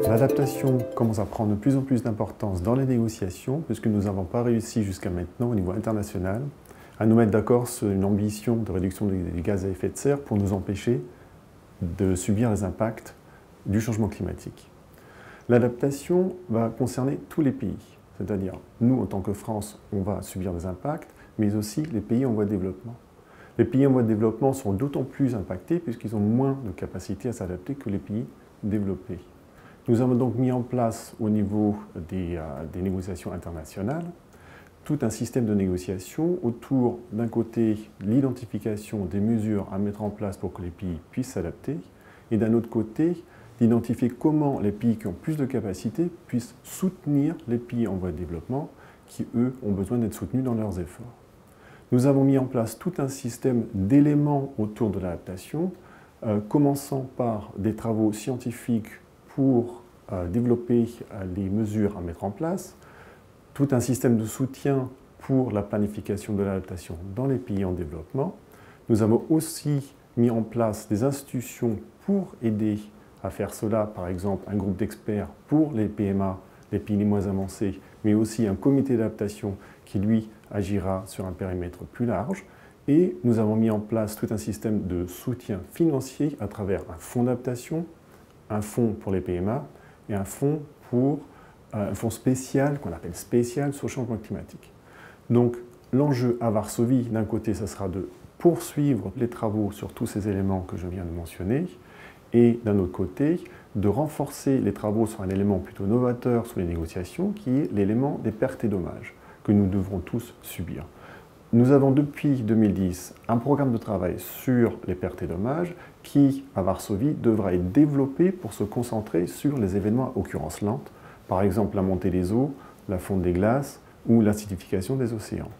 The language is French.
L'adaptation commence à prendre de plus en plus d'importance dans les négociations, puisque nous n'avons pas réussi jusqu'à maintenant au niveau international à nous mettre d'accord sur une ambition de réduction des gaz à effet de serre pour nous empêcher de subir les impacts du changement climatique. L'adaptation va concerner tous les pays, c'est-à-dire nous en tant que France, on va subir des impacts, mais aussi les pays en voie de développement. Les pays en voie de développement sont d'autant plus impactés puisqu'ils ont moins de capacité à s'adapter que les pays développés. Nous avons donc mis en place au niveau des négociations internationales tout un système de négociation autour d'un côté l'identification des mesures à mettre en place pour que les pays puissent s'adapter et d'un autre côté d'identifier comment les pays qui ont plus de capacité puissent soutenir les pays en voie de développement qui, eux, ont besoin d'être soutenus dans leurs efforts. Nous avons mis en place tout un système d'éléments autour de l'adaptation, commençant par des travaux scientifiques pour développer les mesures à mettre en place, tout un système de soutien pour la planification de l'adaptation dans les pays en développement. Nous avons aussi mis en place des institutions pour aider à faire cela, par exemple un groupe d'experts pour les PMA, les pays les moins avancés, mais aussi un comité d'adaptation qui, lui, agira sur un périmètre plus large. Et nous avons mis en place tout un système de soutien financier à travers un fonds d'adaptation, un fonds pour les PMA et un fonds spécial, qu'on appelle spécial sur le changement climatique. Donc l'enjeu à Varsovie, d'un côté, ce sera de poursuivre les travaux sur tous ces éléments que je viens de mentionner, et d'un autre côté, de renforcer les travaux sur un élément plutôt novateur sur les négociations, qui est l'élément des pertes et dommages, que nous devrons tous subir. Nous avons depuis 2010 un programme de travail sur les pertes et dommages qui, à Varsovie, devra être développé pour se concentrer sur les événements à occurrence lente, par exemple la montée des eaux, la fonte des glaces ou l'acidification des océans.